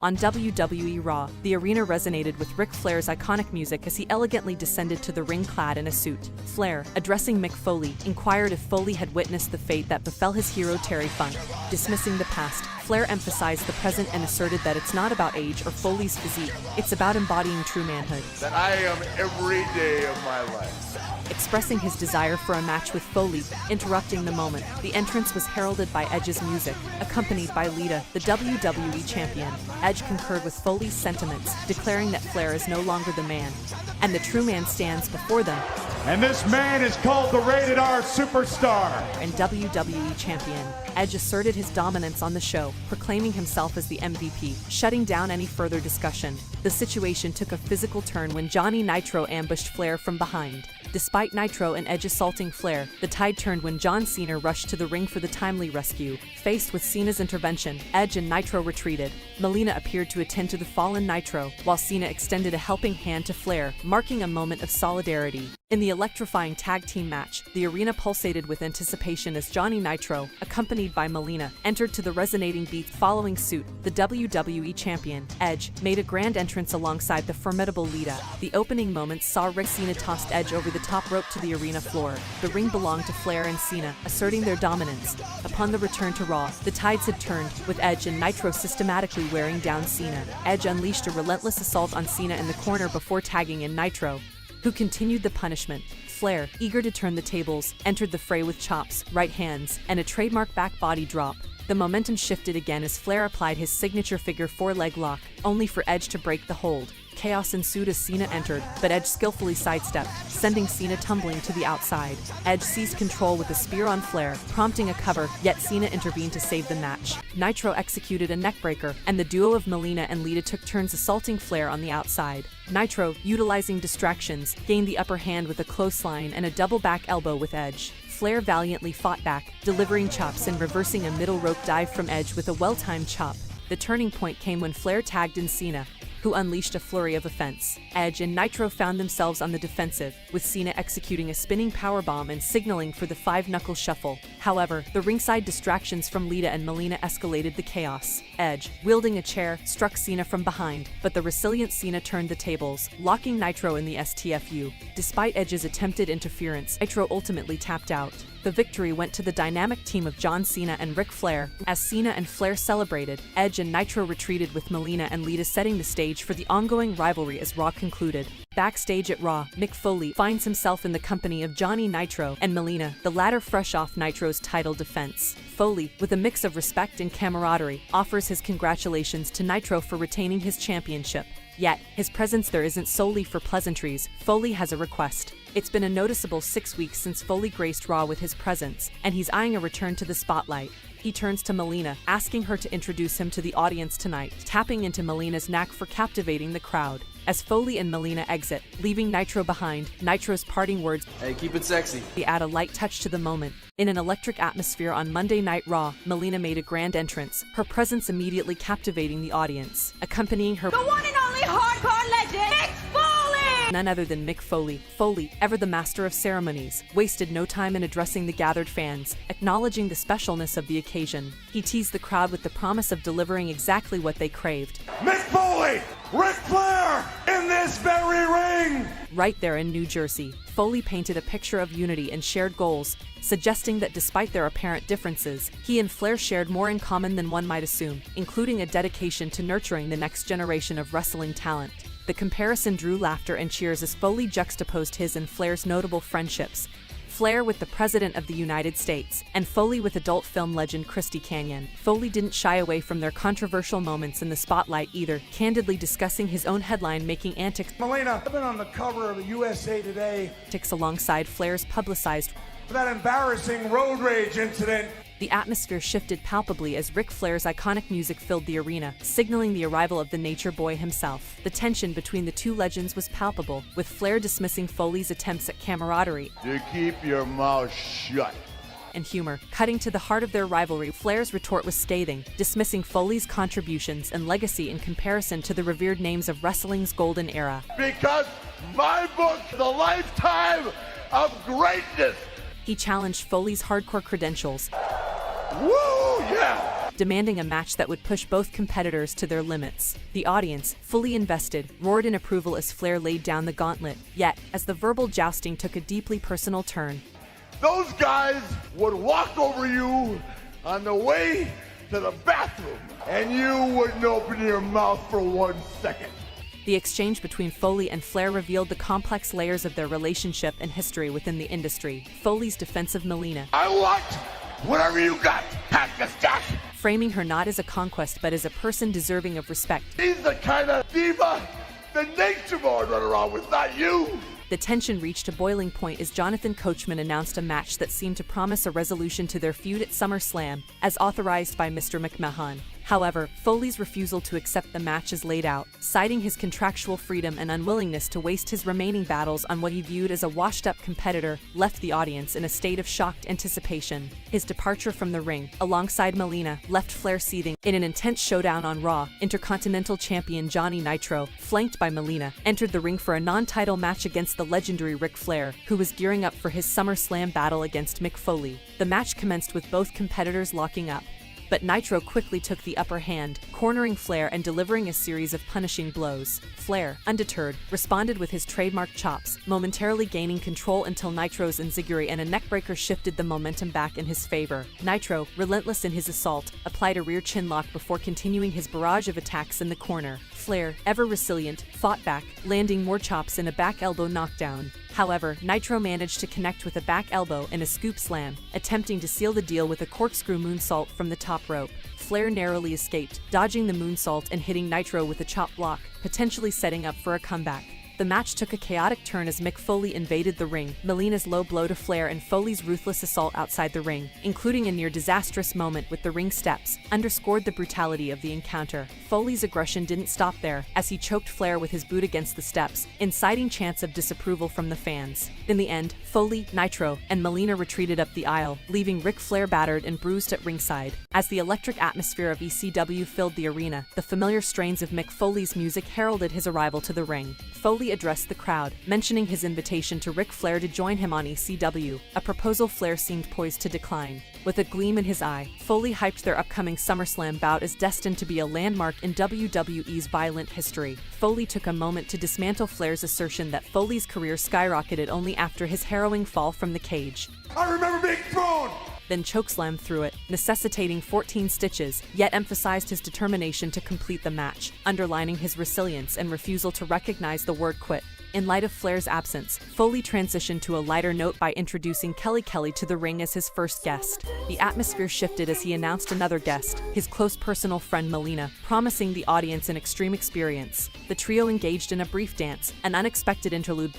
On WWE Raw, the arena resonated with Ric Flair's iconic music as he elegantly descended to the ring clad in a suit. Flair, addressing Mick Foley, inquired if Foley had witnessed the fate that befell his hero Terry Funk. Dismissing the past, Flair emphasized the present and asserted that it's not about age or Foley's physique, it's about embodying true manhood. That I am every day of my life. Expressing his desire for a match with Foley, interrupting the moment, the entrance was heralded by Edge's music, accompanied by Lita, the WWE champion. Edge concurred with Foley's sentiments, declaring that Flair is no longer the man, and the true man stands before them. And this man is called the Rated R Superstar. And WWE champion, Edge asserted his dominance on the show, proclaiming himself as the MVP, shutting down any further discussion. The situation took a physical turn when Johnny Nitro ambushed Flair from behind. Despite Nitro and Edge assaulting Flair, the tide turned when John Cena rushed to the ring for the timely rescue. Faced with Cena's intervention, Edge and Nitro retreated. Melina appeared to attend to the fallen Nitro, while Cena extended a helping hand to Flair, marking a moment of solidarity. In the electrifying tag team match, the arena pulsated with anticipation as Johnny Nitro, accompanied by Melina, entered to the resonating beats. Following suit, the WWE champion, Edge, made a grand entrance alongside the formidable Lita. The opening moments saw Cena tossed Edge over the top rope to the arena floor. The ring belonged to Flair and Cena, asserting their dominance. Upon the return to Raw, the tides had turned, with Edge and Nitro systematically wearing down Cena. Edge unleashed a relentless assault on Cena in the corner before tagging in Nitro, who continued the punishment. Flair, eager to turn the tables, entered the fray with chops, right hands, and a trademark back body drop. The momentum shifted again as Flair applied his signature figure four-leg lock, only for Edge to break the hold. Chaos ensued as Cena entered, but Edge skillfully sidestepped, sending Cena tumbling to the outside. Edge seized control with a spear on Flair, prompting a cover, yet Cena intervened to save the match. Nitro executed a neckbreaker, and the duo of Melina and Lita took turns assaulting Flair on the outside. Nitro, utilizing distractions, gained the upper hand with a clothesline and a double back elbow with Edge. Flair valiantly fought back, delivering chops and reversing a middle rope dive from Edge with a well-timed chop. The turning point came when Flair tagged in Cena, who unleashed a flurry of offense. Edge and Nitro found themselves on the defensive, with Cena executing a spinning powerbomb and signaling for the five-knuckle shuffle. However, the ringside distractions from Lita and Melina escalated the chaos. Edge, wielding a chair, struck Cena from behind, but the resilient Cena turned the tables, locking Nitro in the STFU. Despite Edge's attempted interference, Nitro ultimately tapped out. The victory went to the dynamic team of John Cena and Ric Flair. As Cena and Flair celebrated, Edge and Nitro retreated with Melina and Lita setting the stage for the ongoing rivalry as Raw concluded. Backstage at Raw, Mick Foley finds himself in the company of Johnny Nitro and Melina, the latter fresh off Nitro's title defense. Foley, with a mix of respect and camaraderie, offers his congratulations to Nitro for retaining his championship. Yet, his presence there isn't solely for pleasantries. Foley has a request. It's been a noticeable 6 weeks since Foley graced Raw with his presence, and he's eyeing a return to the spotlight. He turns to Melina, asking her to introduce him to the audience tonight, tapping into Melina's knack for captivating the crowd. As Foley and Melina exit, leaving Nitro behind, Nitro's parting words, "Hey, keep it sexy," add a light touch to the moment. In an electric atmosphere on Monday Night Raw, Melina made a grand entrance, her presence immediately captivating the audience. Accompanying her, the one and only hardcore legend, Mick Foley! None other than Mick Foley. Foley, ever the master of ceremonies, wasted no time in addressing the gathered fans, acknowledging the specialness of the occasion. He teased the crowd with the promise of delivering exactly what they craved. Mick Foley, Ric Flair, in this very ring! Right there in New Jersey, Foley painted a picture of unity and shared goals, suggesting that despite their apparent differences, he and Flair shared more in common than one might assume, including a dedication to nurturing the next generation of wrestling talent. The comparison drew laughter and cheers as Foley juxtaposed his and Flair's notable friendships. Flair with the President of the United States, and Foley with adult film legend Christy Canyon. Foley didn't shy away from their controversial moments in the spotlight either, candidly discussing his own headline-making antics. Melina, I've been on the cover of the USA Today Alongside Flair's publicized for that embarrassing road rage incident. The atmosphere shifted palpably as Ric Flair's iconic music filled the arena, signaling the arrival of the Nature Boy himself. The tension between the two legends was palpable, with Flair dismissing Foley's attempts at camaraderie To keep your mouth shut. and humor. Cutting to the heart of their rivalry, Flair's retort was scathing, dismissing Foley's contributions and legacy in comparison to the revered names of wrestling's golden era. Because my book, The Lifetime of Greatness. He challenged Foley's hardcore credentials, Woo, yeah! demanding a match that would push both competitors to their limits. The audience, fully invested, roared in approval as Flair laid down the gauntlet. Yet, as the verbal jousting took a deeply personal turn, those guys would walk over you on the way to the bathroom, and you wouldn't open your mouth for 1 second. the exchange between Foley and Flair revealed the complex layers of their relationship and history within the industry. Foley's defense of Melina, I want whatever you got, pack the stack. Framing her not as a conquest but as a person deserving of respect. He's the kind of diva the nature boy run around with, not you. The tension reached a boiling point as Jonathan Coachman announced a match that seemed to promise a resolution to their feud at SummerSlam, as authorized by Mr. McMahon. However, Foley's refusal to accept the match as laid out, citing his contractual freedom and unwillingness to waste his remaining battles on what he viewed as a washed-up competitor, left the audience in a state of shocked anticipation. His departure from the ring, alongside Melina, left Flair seething. In an intense showdown on Raw, Intercontinental Champion Johnny Nitro, flanked by Melina, entered the ring for a non-title match against the legendary Ric Flair, who was gearing up for his SummerSlam battle against Mick Foley. The match commenced with both competitors locking up, but Nitro quickly took the upper hand, cornering Flair and delivering a series of punishing blows. Flair, undeterred, responded with his trademark chops, momentarily gaining control until Nitro's enziguri and a neckbreaker shifted the momentum back in his favor. Nitro, relentless in his assault, applied a rear chinlock before continuing his barrage of attacks in the corner. Flair, ever resilient, fought back, landing more chops in a back elbow knockdown. However, Nitro managed to connect with a back elbow and a scoop slam, attempting to seal the deal with a corkscrew moonsault from the top rope. Flair narrowly escaped, dodging the moonsault and hitting Nitro with a chop block, potentially setting up for a comeback. The match took a chaotic turn as Mick Foley invaded the ring, Melina's low blow to Flair and Foley's ruthless assault outside the ring, including a near-disastrous moment with the ring steps, underscored the brutality of the encounter. Foley's aggression didn't stop there, as he choked Flair with his boot against the steps, inciting chants of disapproval from the fans. In the end, Foley, Nitro, and Melina retreated up the aisle, leaving Ric Flair battered and bruised at ringside. As the electric atmosphere of ECW filled the arena, the familiar strains of Mick Foley's music heralded his arrival to the ring. Foley addressed the crowd, mentioning his invitation to Ric Flair to join him on ECW, a proposal Flair seemed poised to decline. With a gleam in his eye, Foley hyped their upcoming SummerSlam bout as destined to be a landmark in WWE's violent history. Foley took a moment to dismantle Flair's assertion that Foley's career skyrocketed only after his harrowing fall from the cage. I remember being thrown! Then chokeslammed through it, necessitating 14 stitches, yet emphasized his determination to complete the match, underlining his resilience and refusal to recognize the word quit. In light of Flair's absence, Foley transitioned to a lighter note by introducing Kelly Kelly to the ring as his first guest. The atmosphere shifted as he announced another guest, his close personal friend Melina, promising the audience an extreme experience. The trio engaged in a brief dance, an unexpected interlude,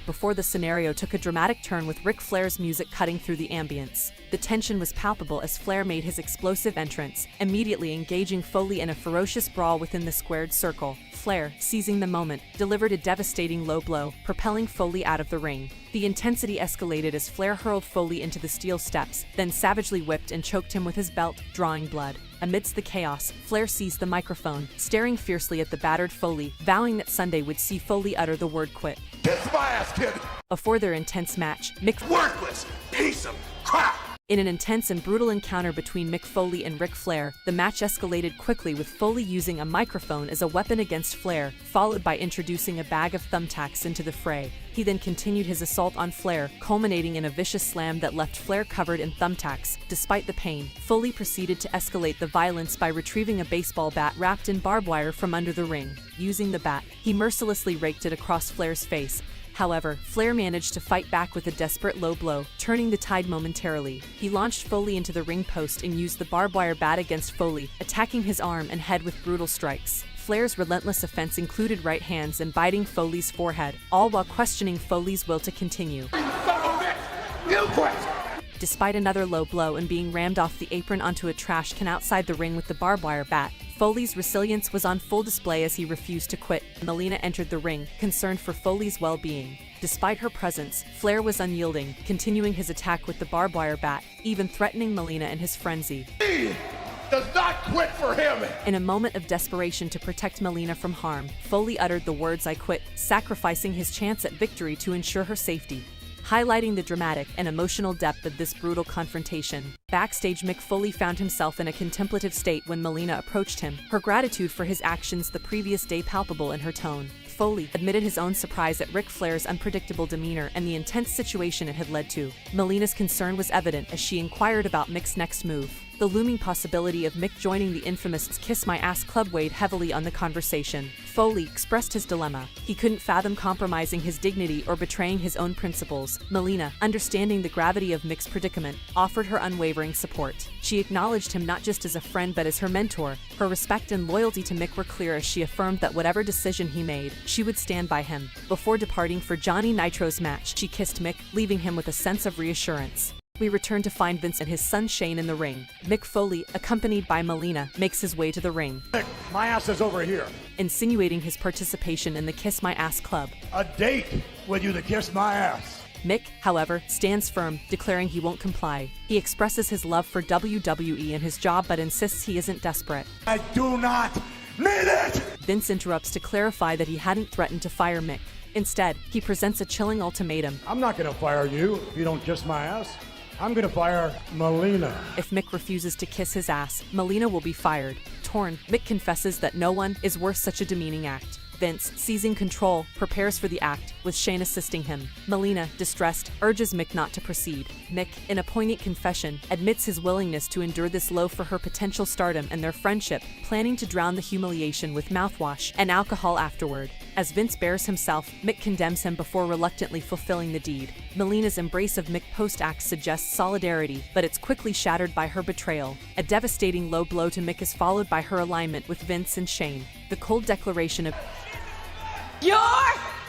before the scenario took a dramatic turn with Ric Flair's music cutting through the ambience. The tension was palpable as Flair made his explosive entrance, immediately engaging Foley in a ferocious brawl within the squared circle. Flair, seizing the moment, delivered a devastating low blow, propelling Foley out of the ring. The intensity escalated as Flair hurled Foley into the steel steps, then savagely whipped and choked him with his belt, drawing blood. Amidst the chaos, Flair seized the microphone, staring fiercely at the battered Foley, vowing that Sunday would see Foley utter the word quit. Kiss my ass, kid. Before their intense match, Mick Worthless piece of crap! In an intense and brutal encounter between Mick Foley and Ric Flair, the match escalated quickly with Foley using a microphone as a weapon against Flair, followed by introducing a bag of thumbtacks into the fray. He then continued his assault on Flair, culminating in a vicious slam that left Flair covered in thumbtacks. Despite the pain, Foley proceeded to escalate the violence by retrieving a baseball bat wrapped in barbed wire from under the ring. Using the bat, he mercilessly raked it across Flair's face. However, Flair managed to fight back with a desperate low blow, turning the tide momentarily. He launched Foley into the ring post and used the barbed wire bat against Foley, attacking his arm and head with brutal strikes. Flair's relentless offense included right hands and biting Foley's forehead, all while questioning Foley's will to continue. You quit. Despite another low blow and being rammed off the apron onto a trash can outside the ring with the barbed wire bat, Foley's resilience was on full display as he refused to quit. Melina entered the ring, concerned for Foley's well-being. Despite her presence, Flair was unyielding, continuing his attack with the barbed wire bat, even threatening Melina in his frenzy. He does not quit for him. In a moment of desperation to protect Melina from harm, Foley uttered the words "I quit," sacrificing his chance at victory to ensure her safety. highlighting the dramatic and emotional depth of this brutal confrontation. Backstage, Mick Foley found himself in a contemplative state when Melina approached him, her gratitude for his actions the previous day palpable in her tone. Foley admitted his own surprise at Ric Flair's unpredictable demeanor and the intense situation it had led to. Melina's concern was evident as she inquired about Mick's next move. The looming possibility of Mick joining the infamous Kiss My Ass Club weighed heavily on the conversation. Foley expressed his dilemma. He couldn't fathom compromising his dignity or betraying his own principles. Melina, understanding the gravity of Mick's predicament, offered her unwavering support. She acknowledged him not just as a friend but as her mentor. Her respect and loyalty to Mick were clear as she affirmed that whatever decision he made, she would stand by him. Before departing for Johnny Nitro's match, she kissed Mick, leaving him with a sense of reassurance. We return to find Vince and his son Shane in the ring. Mick Foley, accompanied by Melina, makes his way to the ring. Mick, my ass is over here. Insinuating his participation in the Kiss My Ass Club. A date with you to kiss my ass. Mick, however, stands firm, declaring he won't comply. He expresses his love for WWE and his job but insists he isn't desperate. I do not need it! Vince interrupts to clarify that he hadn't threatened to fire Mick. Instead, he presents a chilling ultimatum. I'm not gonna fire you if you don't kiss my ass. I'm gonna fire Melina. If Mick refuses to kiss his ass, Melina will be fired. Torn, Mick confesses that no one is worth such a demeaning act. Vince, seizing control, prepares for the act, with Shane assisting him. Melina, distressed, urges Mick not to proceed. Mick, in a poignant confession, admits his willingness to endure this low for her potential stardom and their friendship, planning to drown the humiliation with mouthwash and alcohol afterward. As Vince bares himself, Mick condemns him before reluctantly fulfilling the deed. Melina's embrace of Mick post-act suggests solidarity, but it's quickly shattered by her betrayal. A devastating low blow to Mick is followed by her alignment with Vince and Shane. The cold declaration of You're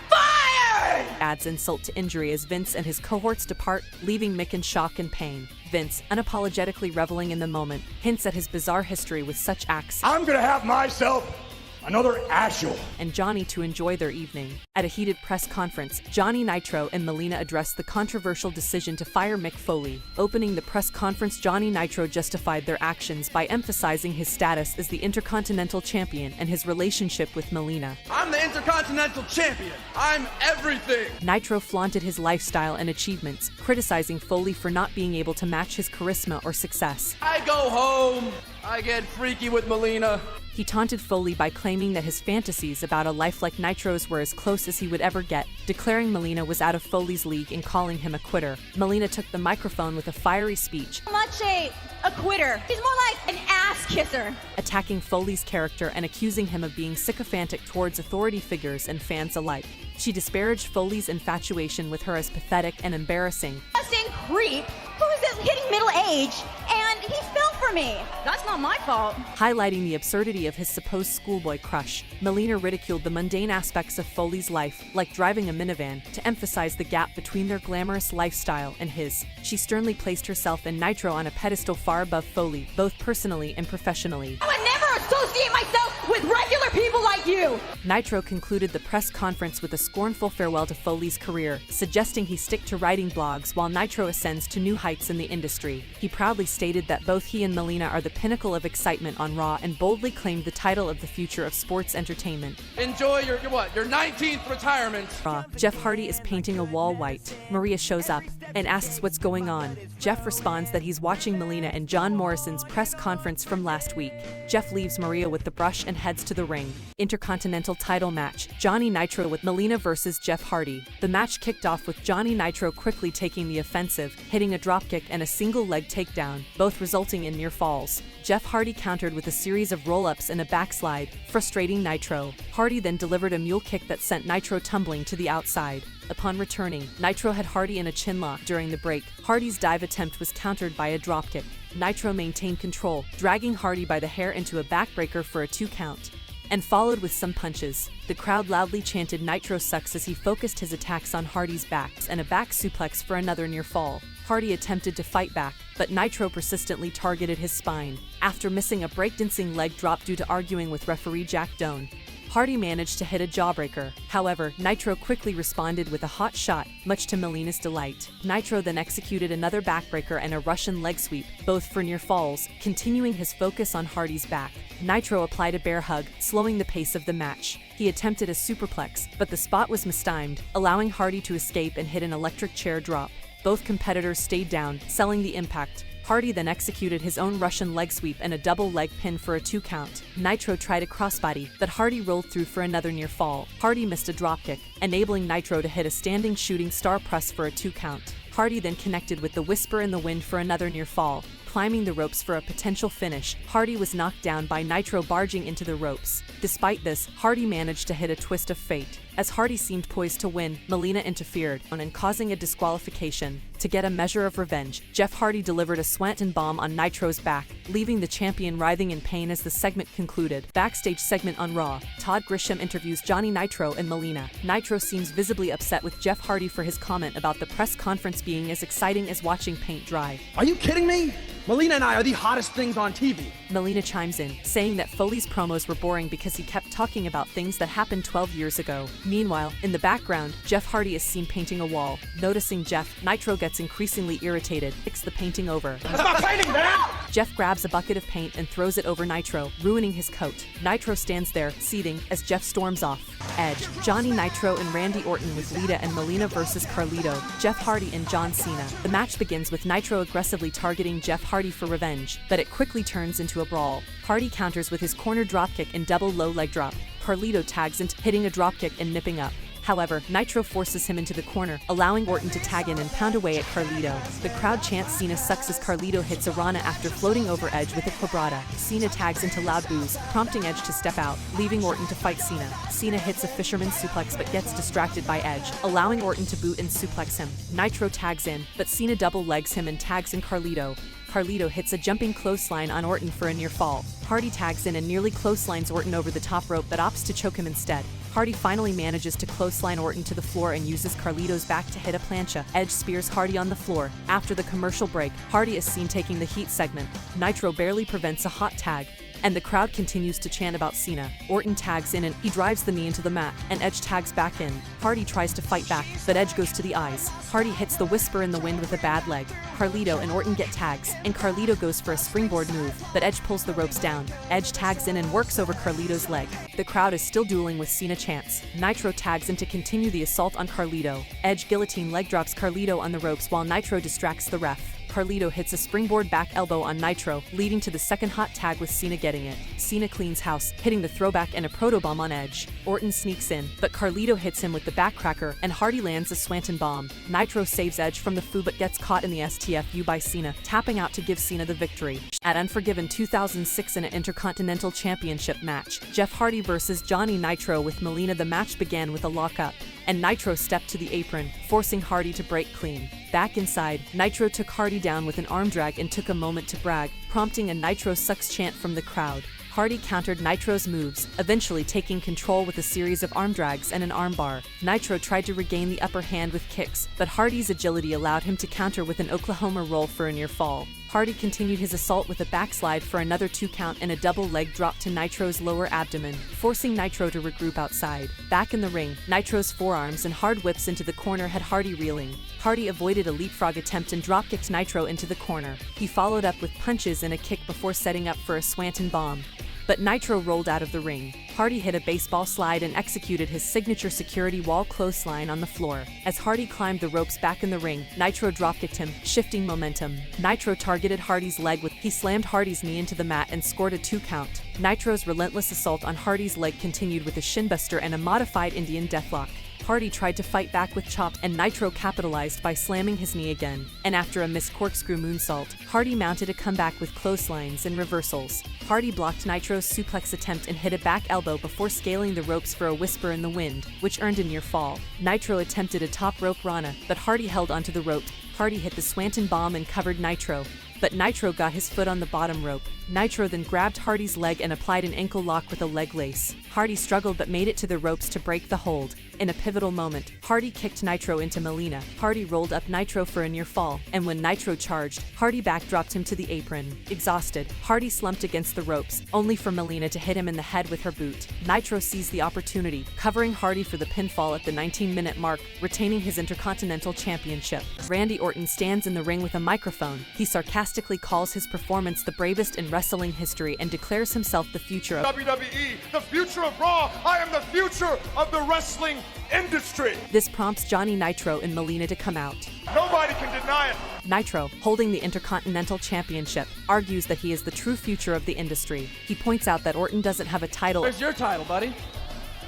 fired! adds insult to injury as Vince and his cohorts depart, leaving Mick in shock and pain. Vince, unapologetically reveling in the moment, hints at his bizarre history with such acts. I'm gonna have myself another Ashel. And Johnny to enjoy their evening. At a heated press conference, Johnny Nitro and Melina addressed the controversial decision to fire Mick Foley. Opening the press conference, Johnny Nitro justified their actions by emphasizing his status as the Intercontinental Champion and his relationship with Melina. I'm the Intercontinental Champion. I'm everything. Nitro flaunted his lifestyle and achievements, criticizing Foley for not being able to match his charisma or success. I go home. I get freaky with Melina. He taunted Foley by claiming that his fantasies about a life like Nitro's were as close as he would ever get, declaring Melina was out of Foley's league and calling him a quitter. Melina took the microphone with a fiery speech, Much a quitter. He's more like an ass kisser. attacking Foley's character and accusing him of being sycophantic towards authority figures and fans alike. She disparaged Foley's infatuation with her as pathetic and embarrassing, Disgusting creep who's hitting middle age, and he fell for me. That's not my fault. highlighting the absurdity of his supposed schoolboy crush. Melina ridiculed the mundane aspects of Foley's life, like driving a minivan, to emphasize the gap between their glamorous lifestyle and his. She sternly placed herself and Nitro on a pedestal far above Foley, both personally and professionally. I would never associate myself with regular people like you. Nitro concluded the press conference with a scornful farewell to Foley's career, suggesting he stick to writing blogs while Nitro ascends to new heights in the industry. He proudly stated that both he and Melina are the pinnacle of excitement on Raw and boldly claimed the title of the future of sports entertainment. Enjoy your 19th retirement. Raw. Jeff Hardy is painting a wall white. Maria shows up and asks what's going on. Jeff responds that he's watching Melina and John Morrison's press conference from last week. Jeff leaves Maria with the brush and heads to the ring. Intercontinental title match, Johnny Nitro with Melina versus Jeff Hardy. The match kicked off with Johnny Nitro quickly taking the offensive, hitting a dropkick and a single leg takedown, both resulting in near falls. Jeff Hardy countered with a series of roll-ups and a backslide, frustrating Nitro. Hardy then delivered a mule kick that sent Nitro tumbling to the outside. Upon returning, Nitro had Hardy in a chinlock during the break. Hardy's dive attempt was countered by a dropkick. Nitro maintained control, dragging Hardy by the hair into a backbreaker for a 2 count, and followed with some punches. The crowd loudly chanted Nitro sucks as he focused his attacks on Hardy's backs and a back suplex for another near fall. Hardy attempted to fight back, but Nitro persistently targeted his spine. After missing a breakdancing leg drop due to arguing with referee Jack Doan, Hardy managed to hit a jawbreaker. However, Nitro quickly responded with a hot shot, much to Melina's delight. Nitro then executed another backbreaker and a Russian leg sweep, both for near falls, continuing his focus on Hardy's back. Nitro applied a bear hug, slowing the pace of the match. He attempted a superplex, but the spot was mistimed, allowing Hardy to escape and hit an electric chair drop. Both competitors stayed down, selling the impact. Hardy then executed his own Russian leg sweep and a double leg pin for a 2 count. Nitro tried a crossbody, but Hardy rolled through for another near fall. Hardy missed a dropkick, enabling Nitro to hit a standing shooting star press for a 2 count. Hardy then connected with the Whisper in the Wind for another near fall. Climbing the ropes for a potential finish, Hardy was knocked down by Nitro barging into the ropes. Despite this, Hardy managed to hit a twist of fate. As Hardy seemed poised to win, Melina interfered, and causing a disqualification. To get a measure of revenge, Jeff Hardy delivered a swanton bomb on Nitro's back, leaving the champion writhing in pain as the segment concluded. Backstage segment on Raw, Todd Grisham interviews Johnny Nitro and Melina. Nitro seems visibly upset with Jeff Hardy for his comment about the press conference being as exciting as watching paint dry. Are you kidding me? Melina and I are the hottest things on TV. Melina chimes in, saying that Foley's promos were boring because he kept talking about things that happened 12 years ago. Meanwhile, in the background, Jeff Hardy is seen painting a wall. Noticing Jeff, Nitro gets increasingly irritated, kicks the painting over. That's not painting, man! Jeff grabs a bucket of paint and throws it over Nitro, ruining his coat. Nitro stands there, seething, as Jeff storms off. Edge, Johnny Nitro and Randy Orton with Lita and Melina versus Carlito, Jeff Hardy and John Cena. The match begins with Nitro aggressively targeting Jeff Hardy for revenge, but it quickly turns into a brawl. Hardy counters with his corner dropkick and double low leg drop. Carlito tags into hitting a dropkick and nipping up. However, Nitro forces him into the corner, allowing Orton to tag in and pound away at Carlito. The crowd chants Cena sucks as Carlito hits a Rana after floating over Edge with a quebrada. Cena tags into loud boos, prompting Edge to step out, leaving Orton to fight Cena. Cena hits a fisherman suplex but gets distracted by Edge, allowing Orton to boot and suplex him. Nitro tags in, but Cena double legs him and tags in Carlito. Carlito hits a jumping clothesline on Orton for a near fall. Hardy tags in and nearly clotheslines Orton over the top rope but opts to choke him instead. Hardy finally manages to clothesline Orton to the floor and uses Carlito's back to hit a plancha. Edge spears Hardy on the floor. After the commercial break, Hardy is seen taking the heat segment. Nitro barely prevents a hot tag, and the crowd continues to chant about Cena. Orton tags in and he drives the knee into the mat, and Edge tags back in. Hardy tries to fight back, but Edge goes to the eyes. Hardy hits the Whisper in the Wind with a bad leg. Carlito and Orton get tags, and Carlito goes for a springboard move, but Edge pulls the ropes down. Edge tags in and works over Carlito's leg. The crowd is still dueling with Cena chants. Nitro tags in to continue the assault on Carlito. Edge guillotine leg drops Carlito on the ropes while Nitro distracts the ref. Carlito hits a springboard back elbow on Nitro, leading to the second hot tag with Cena getting it. Cena cleans house, hitting the throwback and a protobomb on Edge. Orton sneaks in, but Carlito hits him with the backcracker, and Hardy lands a swanton bomb. Nitro saves Edge from the Fu but gets caught in the STFU by Cena, tapping out to give Cena the victory. At Unforgiven 2006 in an Intercontinental Championship match, Jeff Hardy versus Johnny Nitro with Melina. The match began with a lockup, and Nitro stepped to the apron, forcing Hardy to break clean. Back inside, Nitro took Hardy down with an arm drag and took a moment to brag, prompting a Nitro sucks chant from the crowd. Hardy countered Nitro's moves, eventually taking control with a series of arm drags and an armbar. Nitro tried to regain the upper hand with kicks, but Hardy's agility allowed him to counter with an Oklahoma roll for a near fall. Hardy continued his assault with a backslide for another 2 count and a double leg drop to Nitro's lower abdomen, forcing Nitro to regroup outside. Back in the ring, Nitro's forearms and hard whips into the corner had Hardy reeling. Hardy avoided a leapfrog attempt and dropkicked Nitro into the corner. He followed up with punches and a kick before setting up for a swanton bomb, but Nitro rolled out of the ring. Hardy hit a baseball slide and executed his signature security wall clothesline on the floor. As Hardy climbed the ropes back in the ring, Nitro dropkicked him, shifting momentum. Nitro targeted Hardy's leg with he slammed Hardy's knee into the mat and scored a 2 count. Nitro's relentless assault on Hardy's leg continued with a shinbuster and a modified Indian deathlock. Hardy tried to fight back with chops, and Nitro capitalized by slamming his knee again. And after a missed corkscrew moonsault, Hardy mounted a comeback with clotheslines and reversals. Hardy blocked Nitro's suplex attempt and hit a back elbow before scaling the ropes for a Whisper in the Wind, which earned a near fall. Nitro attempted a top rope Rana, but Hardy held onto the rope. Hardy hit the swanton bomb and covered Nitro. but Nitro got his foot on the bottom rope. Nitro then grabbed Hardy's leg and applied an ankle lock with a leg lace. Hardy struggled but made it to the ropes to break the hold. In a pivotal moment, Hardy kicked Nitro into Melina. Hardy rolled up Nitro for a near fall, and when Nitro charged, Hardy backdropped him to the apron. Exhausted, Hardy slumped against the ropes, only for Melina to hit him in the head with her boot. Nitro seized the opportunity, covering Hardy for the pinfall at the 19-minute mark, retaining his Intercontinental Championship. Randy Orton stands in the ring with a microphone. He sarcastically calls his performance the bravest in wrestling history and declares himself the future of WWE, the future of Raw. I am the future of the wrestling industry. This prompts Johnny Nitro and Melina to come out. Nobody can deny it. Nitro, holding the Intercontinental Championship, argues that he is the true future of the industry. He points out that Orton doesn't have a title. Where's your title, buddy?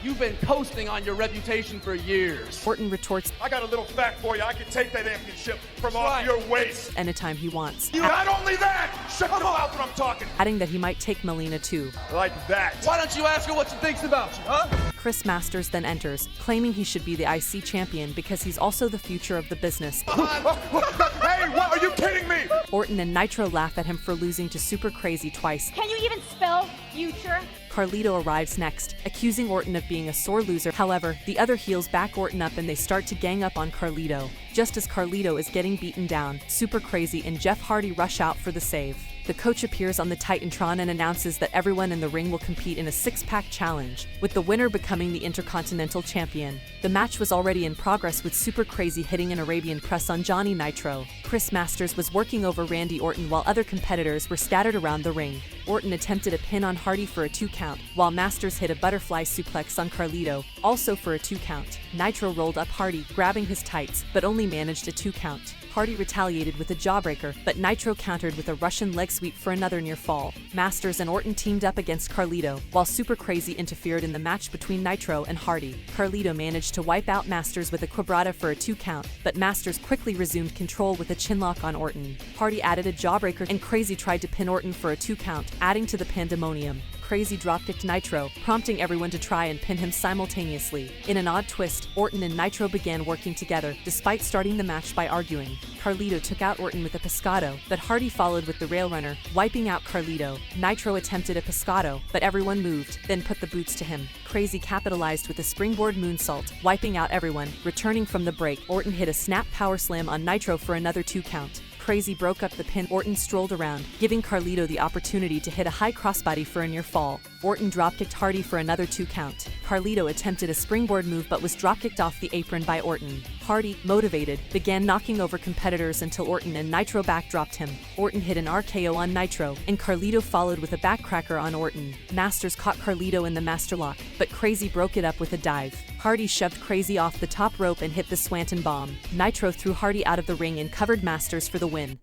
You've been coasting on your reputation for years. Orton retorts, I got a little fact for you. I can take that championship from off right. your waist. anytime he wants, Not only that, shut your mouth when I'm talking. adding that he might take Melina too. Like that. Why don't you ask her what she thinks about you, huh? Chris Masters then enters, claiming he should be the IC champion because he's also the future of the business. Hey, what? Are you kidding me? Orton and Nitro laugh at him for losing to Super Crazy twice. Can you even spell future? Carlito arrives next, accusing Orton of being a sore loser. However, the other heels back Orton up and they start to gang up on Carlito. Just as Carlito is getting beaten down, Super Crazy and Jeff Hardy rush out for the save. The coach appears on the Titantron and announces that everyone in the ring will compete in a six-pack challenge, with the winner becoming the Intercontinental Champion. The match was already in progress with Super Crazy hitting an Arabian press on Johnny Nitro. Chris Masters was working over Randy Orton while other competitors were scattered around the ring. Orton attempted a pin on Hardy for a 2 count, while Masters hit a butterfly suplex on Carlito, also for a 2 count. Nitro rolled up Hardy, grabbing his tights, but only managed a 2 count. Hardy retaliated with a jawbreaker, but Nitro countered with a Russian leg sweep for another near fall. Masters and Orton teamed up against Carlito, while Super Crazy interfered in the match between Nitro and Hardy. Carlito managed to wipe out Masters with a quebrada for a 2 count, but Masters quickly resumed control with a chinlock on Orton. Hardy added a jawbreaker and Crazy tried to pin Orton for a 2 count, adding to the pandemonium. Crazy dropkicked Nitro, prompting everyone to try and pin him simultaneously. In an odd twist, Orton and Nitro began working together, despite starting the match by arguing. Carlito took out Orton with a pescado, but Hardy followed with the rail runner, wiping out Carlito. Nitro attempted a pescado, but everyone moved, then put the boots to him. Crazy capitalized with a springboard moonsault, wiping out everyone. Returning from the break, Orton hit a snap power slam on Nitro for another 2 count. Crazy broke up the pin. Orton strolled around, giving Carlito the opportunity to hit a high crossbody for a near fall. Orton dropkicked Hardy for another 2 count. Carlito attempted a springboard move but was dropkicked off the apron by Orton. Hardy, motivated, began knocking over competitors until Orton and Nitro backdropped him. Orton hit an RKO on Nitro, and Carlito followed with a backcracker on Orton. Masters caught Carlito in the master lock, but Crazy broke it up with a dive. Hardy shoved Crazy off the top rope and hit the Swanton bomb. Nitro threw Hardy out of the ring and covered Masters for the win.